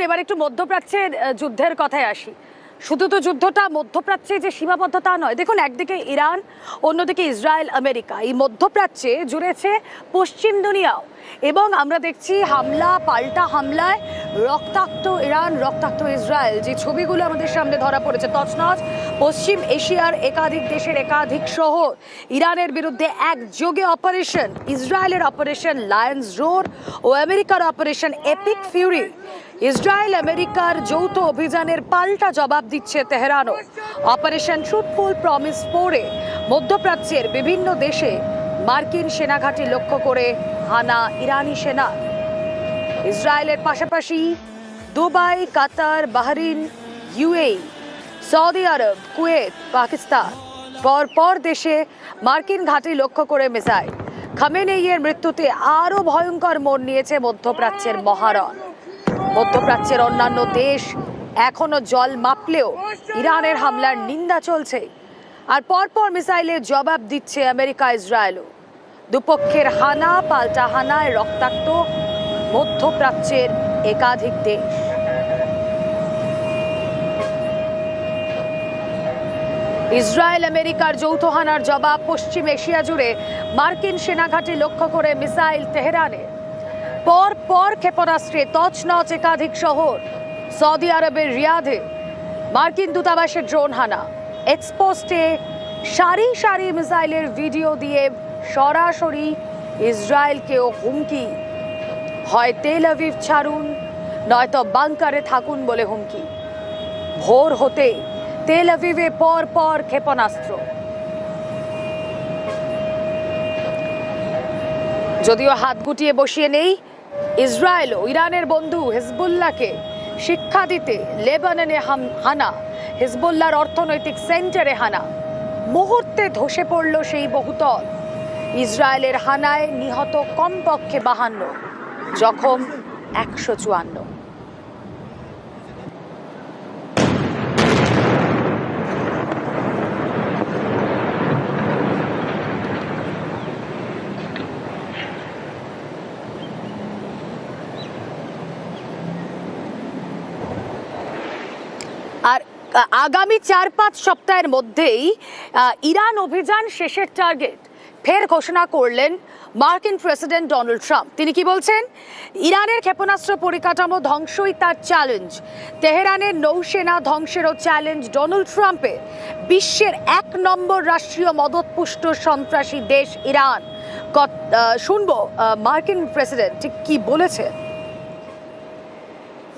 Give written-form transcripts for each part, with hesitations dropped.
এবার একটু মধ্যপ্রাচ্যের যুদ্ধের কথায় আসি। শুধু তো যুদ্ধটা মধ্যপ্রাচ্যে যে সীমাবদ্ধতা নয়, দেখুন একদিকে ইরান, অন্যদিকে ইসরায়েল, আমেরিকা, এই মধ্যপ্রাচ্যে জুড়েছে পশ্চিম দুনিয়াও। এবং আমরা দেখছি হামলা পাল্টা হামলায় রক্তাক্ত ইরান, রক্তাক্ত ইসরায়েল, যে ছবিগুলো আমাদের সামনে ধরা পড়েছে তছনছ। পশ্চিম এশিয়ার একাধিক দেশের একাধিক শহর ইরানের বিরুদ্ধে একযোগে অপারেশন, ইসরায়েলের অপারেশন লায়ন্স রোর ও আমেরিকার অপারেশন এপিক ফিউরি। ইসরায়েল আমেরিকার যৌথ অভিযানের পাল্টা জবাব দিচ্ছে তেহরানও। অপারেশন ট্রুথফুল প্রমিস 4-এ মধ্যপ্রাচ্যের বিভিন্ন দেশে মার্কিন সেনাঘাঁটি লক্ষ্য করে হানা ইরানি সেনা। ইসরায়েলের পাশাপাশি দুবাই, কাতার, বাহরিন, ইউএই, সৌদি আরব, কুয়েত, পাকিস্তান পর দেশে মার্কিন ঘাঁটি লক্ষ্য করে মিসাইল। খামেনেইয়ের মৃত্যুতে আরও ভয়ঙ্কর মোড় নিয়েছে মধ্যপ্রাচ্যের মহারণ। মধ্যপ্রাচ্যের অন্যান্য দেশ এখনো জল মাপলেও ইরানের হামলার নিন্দা চলছে। আর পরপর মিসাইলের জবাব দিচ্ছে আমেরিকা, ইসরায়েলও। দুপক্ষের হানা পাল্টা হানায় রক্তাক্ত মধ্যপ্রাচ্যের একাধিক দেশ। ইসরায়েল আমেরিকার যৌথ হানার জবাব পশ্চিম এশিয়া জুড়ে মার্কিন সেনাঘাঁটি লক্ষ্য করে মিসাইল তেহরানের। পর ক্ষেপণাস্ত্রে তছনছ একাধিক শহর। সৌদি আরবের রিয়াদে মার্কিন দূতাবাসের ড্রোন হানা। এক্সপোস্টে সারি সারি মিসাইলের ভিডিও দিয়ে সরাসরি ইসরায়েলকেও হুমকি, হয় তেল আভিভ ছাড়ুন নয়তো বাংকারে থাকুন বলে হুমকি। ভোর হতে তেল আভিভে পর ক্ষেপণাস্ত্র। যদিও হাত গুটিয়ে বসিয়ে নেই ইসরায়েলও ইরানের বন্ধু হিজবুল্লাহকে শিক্ষা দিতে লেবাননে হানা, হিজবুল্লাহর অর্থনৈতিক সেন্টারে হানা। মুহূর্তে ধসে পড়ল সেই বহুতল। ইসরায়েলের হানায় নিহত কমপক্ষে 52, জখম 154। আর আগামী 4-5 সপ্তাহের মধ্যেই ইরান অভিযান শেষের টার্গেট ফের ঘোষণা করলেন মার্কিন প্রেসিডেন্ট ডোনাল্ড ট্রাম্প। তিনি কি বলছেন? ইরানের ক্ষেপণাস্ত্র পরিকাঠামো ধ্বংসই তার চ্যালেঞ্জ। তেহরানের নৌসেনা ধ্বংসেরও চ্যালেঞ্জ ডোনাল্ড ট্রাম্পের। বিশ্বের 1 নম্বর রাষ্ট্রীয় মদতপুষ্ট সন্ত্রাসী দেশ ইরান। শুনবো মার্কিন প্রেসিডেন্ট ঠিক কি বলেছেন।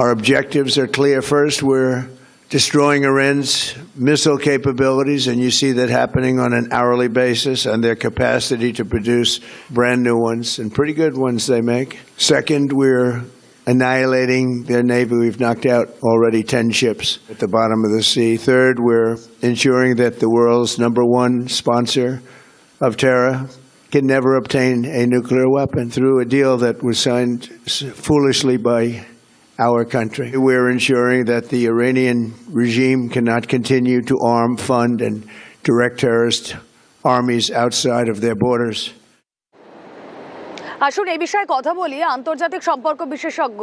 Our objectives are clear. First, we're destroying Iran's missile capabilities, and you see that happening on an hourly basis, and their capacity to produce brand new ones, and pretty good ones they make. Second, we're annihilating their navy. We've knocked out already 10 ships at the bottom of the sea. Third, we're ensuring that the world's #1 sponsor of terror can never obtain a nuclear weapon through a deal that was signed foolishly by our country. We're ensuring that the Iranian regime cannot continue to arm, fund, and direct terrorist armies outside of their borders. আসুন এই বিষয়ে কথা বলি। আন্তর্জাতিক সম্পর্ক বিশেষজ্ঞ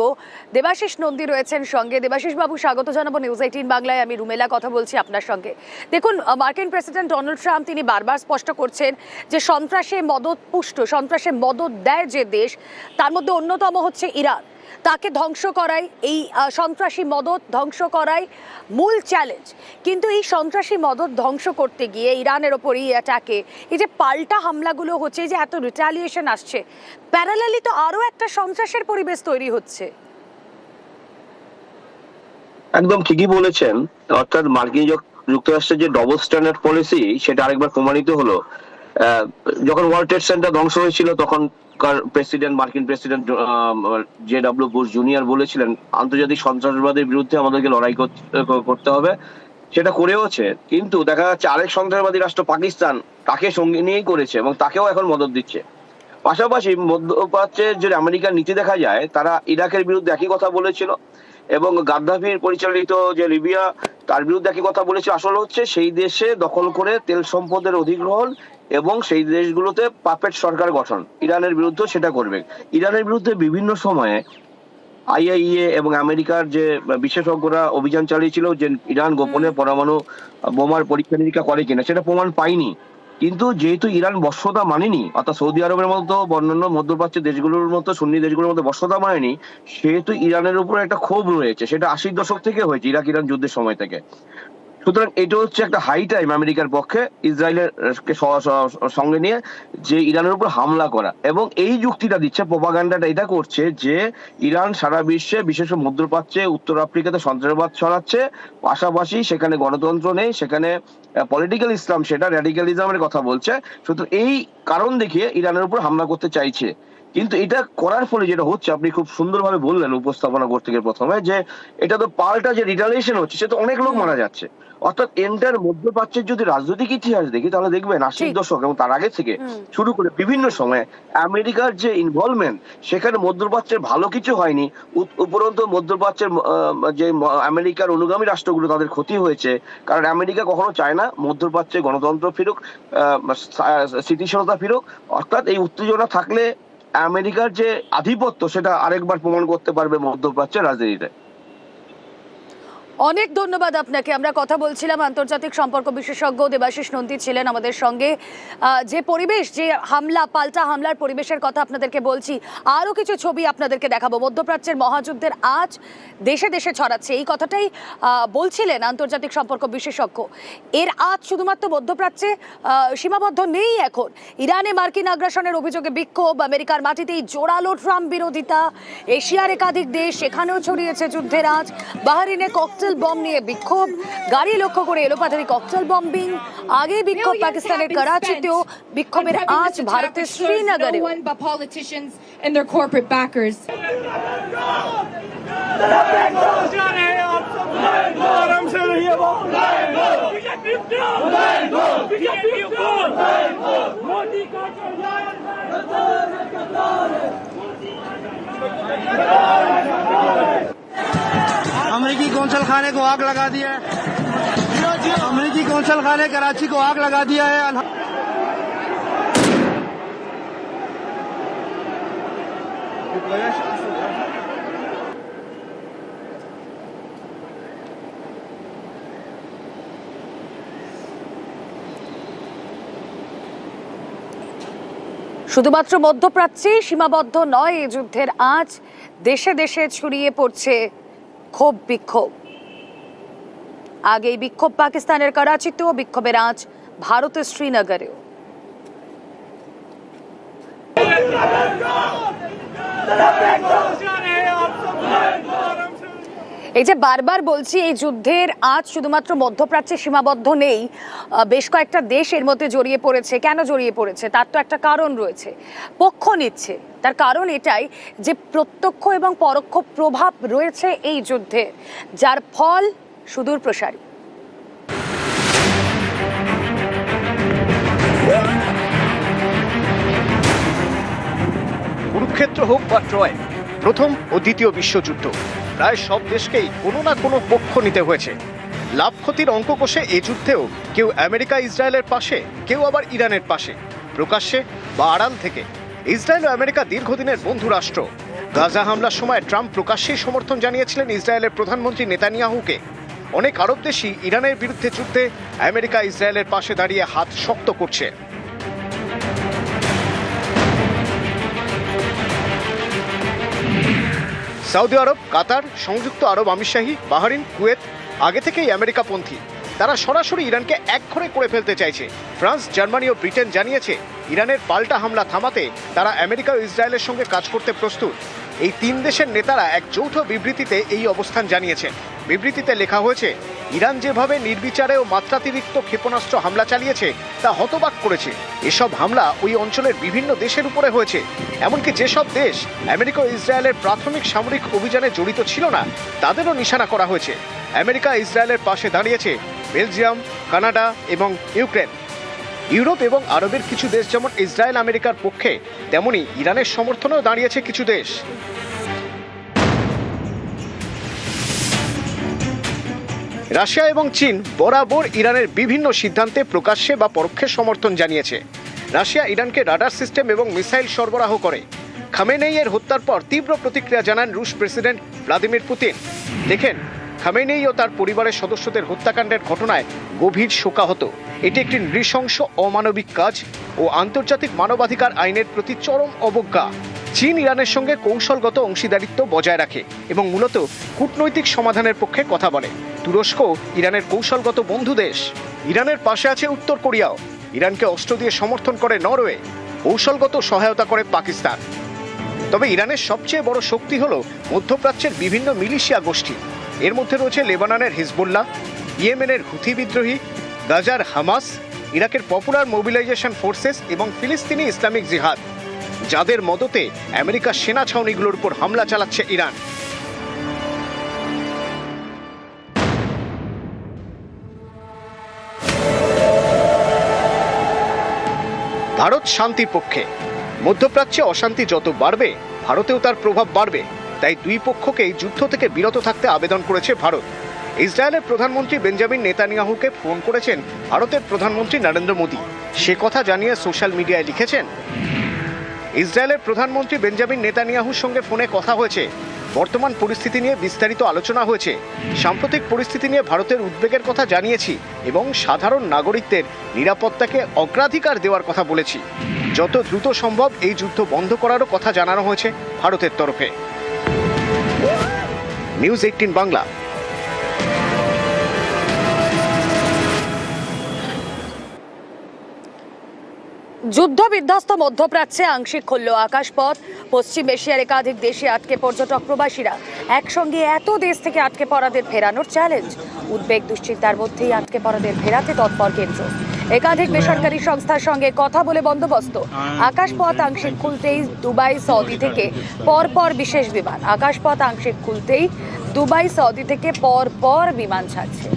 দেবাশিস নন্দী রয়েছেন সঙ্গে। দেবাশিস বাবু, স্বাগত জানাবো নিউজ 18 বাংলায়। আমি রুমেলা কথা বলছি আপনার সঙ্গে। দেখুন, মার্কিন প্রেসিডেন্ট ডোনাল্ড ট্রাম্প তিনি বারবার স্পষ্ট করছেন যে সন্ত্রাসে মদত পুষ্ট, সন্ত্রাসে মদত দেয় যে দেশ, তার মধ্যে অন্যতম হচ্ছে ইরান। তাকে ধ্বংস করাই, এই সন্ত্রাসী মদত ধ্বংস করাই মূল চ্যালেঞ্জ। কিন্তু এই সন্ত্রাসী মদত ধ্বংস করতে গিয়ে ইরানের ওপরই অ্যাটাকে, এই যে পাল্টা হামলাগুলো হচ্ছে, যে এত রিটালিয়েশন আসছে, প্যারালালি তো আরো একটা সন্ত্রাসের পরিবেশ তৈরি হচ্ছে। একদম ঠিকই বলেছেন। অর্থাৎ মার্কিন যুক্তরাষ্ট্রের যে ডবল স্ট্যান্ডার্ড পলিসি, সেটা আরেকবার প্রমাণিত হলো। যখন ওয়ার্ল্ড ট্রেড সেন্টার ধ্বংস হয়েছিল তখন মার্কিন প্রেসিডেন্ট জে.ডব্লিউ. বুশ জুনিয়র বলেছিলেন আন্তর্জাতিক সন্ত্রাসবাদের বিরুদ্ধে আমাদেরকে লড়াই করতে হবে, সেটা করেওছে। কিন্তু দেখা যাচ্ছে আরেক সন্ত্রাসবাদী রাষ্ট্র পাকিস্তান তাকে সঙ্গে নিয়েই করেছে এবং তাকেও এখন মদত দিচ্ছে। পাশাপাশি মধ্যপ্রাচ্যের যে আমেরিকার নীতি দেখা যায়, তারা ইরাকের বিরুদ্ধে একই কথা বলেছিল এবং গাদ্দাফির পরিচালিত যে লিবিয়া, তার বিরুদ্ধে একই কথা বলেছিল। আসলে হচ্ছে সেই দেশে দখল করে তেল সম্পদের অধিগ্রহণ এবং সেই দেশগুলোতে পাপেট সরকার গঠন। ইরানের বিরুদ্ধে সেটা করবে। ইরানের বিরুদ্ধে বিভিন্ন সময়ে আইআইএ এবং আমেরিকার যে বিশেষজ্ঞরা অভিযান চালিয়েছিল যে ইরান গোপনে পরমাণু বোমার পরীক্ষা নিরীক্ষা করে কিনা, সেটা প্রমাণ পায়নি। কিন্তু যেহেতু ইরান বশ্যতা মানেনি, অর্থাৎ সৌদি আরবের মতো অন্যান্য মধ্যপ্রাচ্যের দেশগুলোর মতো সুন্নি দেশগুলোর মতো বশ্যতা মানেনি, সেহেতু ইরানের উপর একটা ক্ষোভ রয়েছে। সেটা 80-র দশক থেকে হয়েছে, ইরাক ইরান যুদ্ধের সময় থেকে। সুতরাং এটা হচ্ছে একটা হাই টাইম আমেরিকার পক্ষে ইসরায়েলের সঙ্গে নিয়ে যে ইরানের উপর হামলা করা, এবং এই যুক্তিটা দিচ্ছে, প্রোপাগান্ডাটা এটা করছে যে ইরান সারা বিশ্বে, বিশেষ করে মধ্যপ্রাচ্যে, উত্তর আফ্রিকাতে সন্ত্রাসবাদ ছড়াচ্ছে, পাশাপাশি সেখানে গণতন্ত্র নেই, সেখানে পলিটিক্যাল ইসলাম, সেটা র্যাডিক্যালিজমের কথা বলছে। সুতরাং এই কারণ দেখিয়ে ইরানের উপর হামলা করতে চাইছে। কিন্তু এটা করার ফলে যেটা হচ্ছে, আপনি খুব সুন্দরভাবে বললেন উপস্থাপনা করতে গিয়ে প্রথমে, যে এটা তো পাল্টা যে রিটালিয়েশন হচ্ছে, সে তো অনেক লোক মারা যাচ্ছে। অর্থাৎ এন্টার মধ্যপ্রাচ্যের যদি রাজনৈতিক ইতিহাস দেখি, তাহলে দেখবেন 80-র দশক এবং তার আগে থেকে শুরু করে বিভিন্ন সময়ে আমেরিকার যে ইনভলভমেন্ট, সেখানে মধ্যপ্রাচ্যের ভালো কিছু হয়নি। উপরন্তু মধ্যপ্রাচ্যের যে আমেরিকার অনুগামী রাষ্ট্রগুলো, তাদের ক্ষতি হয়েছে। কারণ আমেরিকা কখনো চায় না মধ্যপ্রাচ্যে গণতন্ত্র ফিরুক, স্থিতিশীলতা ফিরুক। অর্থাৎ এই উত্তেজনা থাকলে আমেরিকার যে আধিপত্য, সেটা আরেকবার প্রমাণ করতে পারবে মধ্যপ্রাচ্যের রাজনীতিতে। অনেক ধন্যবাদ আপনাকে। আমরা কথা বলছিলাম, আন্তর্জাতিক সম্পর্ক বিশেষজ্ঞ দেবাশিস নন্দী ছিলেন আমাদের সঙ্গে। যে পরিবেশ, যে হামলা, পাল্টা হামলার পরিবেশের কথা আপনাদেরকে বলছি, আরও কিছু ছবি আপনাদেরকে দেখাবো। মধ্যপ্রাচ্যের মহাযুদ্ধের আজ দেশে দেশে ছড়াচ্ছে, এই কথাটাই বলছিলেন আন্তর্জাতিক সম্পর্ক বিশেষজ্ঞ। এর আজ শুধুমাত্র মধ্যপ্রাচ্যে সীমাবদ্ধ নেই। এখন ইরানে মার্কিন আগ্রাসনের অভিযোগে বিক্ষোভ, আমেরিকার মাটিতেই জোরালো ট্রাম্প বিরোধিতা, এশিয়ার একাধিক দেশ, সেখানেও ছড়িয়েছে যুদ্ধের আজ। বাহরিনে ককটেল বম নিয়ে বিক্ষোভ, গাড়ি লক্ষ্য করে এলোপাথারি ককটেল বম্বিং। আগে বিক্ষোভ পাকিস্তানের করাচিতেও, বিক্ষোভের আজ ভারতের শ্রীনগরে। अमेरिकी कौंसल खाने को आग लगा दिया है। अमेरिकी कौंसल खाने कराची को आग लगा दिया है। শুধুমাত্র মধ্যপ্রাচ্যে সীমাবদ্ধ নয় এই যুদ্ধের আজ, দেশে দেশে ছড়িয়ে পড়ছে ক্ষোভ, বিক্ষোভ। আগে এই বিক্ষোভ পাকিস্তানের করাচিতেও, বিক্ষোভের আজ ভারতের শ্রীনগরেও। এই যে বারবার বলছি, এই যুদ্ধের আজ শুধুমাত্র মধ্যপ্রাচ্যে সীমাবদ্ধ নেই, বেশ কয়েকটা দেশ এর মধ্যে জড়িয়ে পড়েছে। কেন জড়িয়ে পড়েছে? তার তো একটা কারণ রয়েছে, পক্ষ নিচ্ছে। তার কারণ এটাই যে প্রত্যক্ষ এবং পরোক্ষ প্রভাব রয়েছে এই যুদ্ধে, যার ফল সুদূর প্রসারী। কুরুক্ষেত্র হোক বা ট্রয়, প্রথম ও দ্বিতীয় বিশ্বযুদ্ধ, প্রায় সব দেশকেই কোনো না কোনো পক্ষ নিতে হয়েছে। লাভ ক্ষতির অঙ্ক কষে এই যুদ্ধেও কেউ আমেরিকা ইসরায়েলের পাশে, কেউ আবার ইরানের পাশে। প্রকাশ্যে বা আড়াল থেকে ইসরায়েল ও আমেরিকা দীর্ঘদিনের বন্ধু রাষ্ট্র। গাজা হামলার সময় ট্রাম্প প্রকাশ্যেই সমর্থন জানিয়েছিলেন ইসরায়েলের প্রধানমন্ত্রী নেতানিয়াহুকে। অনেক আরব দেশই ইরানের বিরুদ্ধে যুদ্ধে আমেরিকা ইসরায়েলের পাশে দাঁড়িয়ে হাত শক্ত করছে। সৌদি আরব, কাতার, সংযুক্ত আরব আমিরশাহী, বাহরিন, কুয়েত আগে থেকেই আমেরিকাপন্থী। তারা সরাসরি ইরানকে একঘরে করে ফেলতে চাইছে। ফ্রান্স, জার্মানি ও ব্রিটেন জানিয়েছে ইরানের পাল্টা হামলা থামাতে তারা আমেরিকা ও ইসরায়েলের সঙ্গে কাজ করতে প্রস্তুত। এই তিন দেশের নেতারা এক যৌথ বিবৃতিতে এই অবস্থান জানিয়েছেন। বিবৃতিতে লেখা হয়েছে, ইরান যেভাবে নির্বিচারে ও মাত্রাতিরিক্ত ক্ষেপণাস্ত্র হামলা চালিয়েছে তা হতবাক করেছে। এসব হামলা ওই অঞ্চলের বিভিন্ন দেশের উপরে হয়েছে। এমনকি যেসব দেশ আমেরিকা ও ইসরায়েলের প্রাথমিক সামরিক অভিযানে জড়িত ছিল না, তাদেরও নিশানা করা হয়েছে। আমেরিকা ইসরায়েলের পাশে দাঁড়িয়েছে বেলজিয়াম, কানাডা এবং ইউক্রেন। ইউরোপ এবং আরবের কিছু দেশ যেমন ইসরায়েল আমেরিকার পক্ষে, তেমনি ইরানের সমর্থনেও দাঁড়িয়েছে কিছু দেশ। রাশিয়া এবং চীন বরাবর ইরানের বিভিন্ন সিদ্ধান্তে প্রকাশ্যে বা পরোক্ষে সমর্থন জানিয়েছে। রাশিয়া ইরানকে রাডার সিস্টেম এবং মিসাইল সরবরাহ করে। খামেনেইয়ের হত্যার পর তীব্র প্রতিক্রিয়া জানান রুশ প্রেসিডেন্ট ভ্লাদিমির পুতিন। দেখেন, খামেনেই ও তার পরিবারের সদস্যদের হত্যাকাণ্ডের ঘটনায় গভীর শোকাহত। এটি একটি নৃশংস অমানবিক কাজ ও আন্তর্জাতিক মানবাধিকার আইনের প্রতি চরম অবজ্ঞা। চীন ইরানের সঙ্গে কৌশলগত অংশীদারিত্ব বজায় রাখে এবং মূলত কূটনৈতিক সমাধানের পক্ষে কথা বলে। তুরস্ক ইরানের কৌশলগত বন্ধু দেশ। ইরানের পাশে আছে উত্তর কোরিয়াও। ইরানকে অস্ত্র দিয়ে সমর্থন করে নরওয়ে, কৌশলগত সহায়তা করে পাকিস্তান। তবে ইরানের সবচেয়ে বড় শক্তি হল মধ্যপ্রাচ্যের বিভিন্ন মিলিশিয়া গোষ্ঠী। এর মধ্যে রয়েছে লেবাননের হিজবুল্লাহ, ইয়েমেনের হুথি বিদ্রোহী, গাজার হামাস, ইরাকের পপুলার মোবিলাইজেশন ফোর্সেস এবং ফিলিস্তিনি ইসলামিক জিহাদ, যাদের মদতে আমেরিকার সেনা ছাউনিগুলোর উপর হামলা চালাচ্ছে ইরান। ভারত শান্তির পক্ষে। মধ্যপ্রাচ্যে অশান্তি যত বাড়বে, ভারতেও তার প্রভাব বাড়বে। তাই দুই পক্ষকেই যুদ্ধ থেকে বিরত থাকতে আবেদন করেছে ভারত। ইসরায়েলের প্রধানমন্ত্রী বেঞ্জামিন নেতানিয়াহুকে ফোন করেছেন ভারতের প্রধানমন্ত্রী নরেন্দ্র মোদী। সে কথা জানিয়ে সোশ্যাল মিডিয়ায় লিখেছেন, ইসরায়েলের প্রধানমন্ত্রী বেঞ্জামিন নেতানিয়াহুর সঙ্গে ফোনে কথা হয়েছে। বর্তমান পরিস্থিতি নিয়ে বিস্তারিত আলোচনা হয়েছে। সাম্প্রতিক পরিস্থিতি নিয়ে ভারতের উদ্বেগের কথা জানিয়েছি এবং সাধারণ নাগরিকদের নিরাপত্তাকে অগ্রাধিকার দেওয়ার কথা বলেছি। যত দ্রুত সম্ভব এই যুদ্ধ বন্ধ করারও কথা জানানো হয়েছে ভারতের তরফে। নিউজ 18 বাংলা। যুদ্ধ বিধ্বস্ত মধ্যপ্রাচ্যে আংশিক খুলল আকাশপথ। পশ্চিম এশিয়ার একাধিক দেশে আটকে পর্যটক প্রবাসীরা। একসঙ্গে এত দেশ থেকে আটকে পড়াদের ফেরানোর চ্যালেঞ্জ। উদ্বেগ দুশ্চিন্তার মধ্যেই আটকে পড়াদের ফেরাতে তৎপর কেন্দ্র। একাধিক বেসরকারি সংস্থার সঙ্গে কথা বলে বন্দোবস্ত। আকাশপথ আংশিক খুলতেই দুবাই সৌদি থেকে পরপর বিশেষ বিমান। আকাশপথ আংশিক খুলতেই দুবাই সৌদি থেকে পরপর বিমান ছাড়ছে।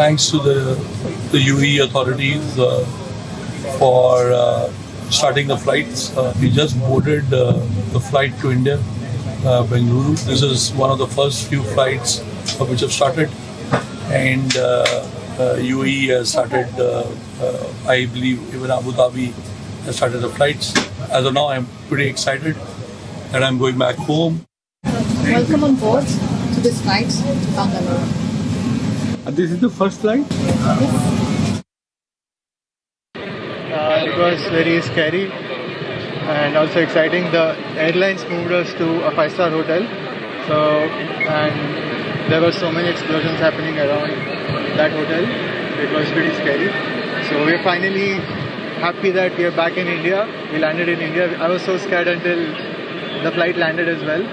Thanks to the UAE authorities for starting the flights. We just boarded the flight to India, Bengaluru. This is one of the first few flights which have started, and UAE has started. I believe even Abu Dhabi has started the flights. As of now, I'm pretty excited that I'm going back home. Welcome on board to this flight to Bangalore. This is the first flight? It was very scary and also exciting. The airlines moved us to a 5-star hotel, and there were so many explosions happening around that hotel. It was pretty scary. So we're finally happy that we're back in India. We landed in India. I was so scared until the flight landed as well.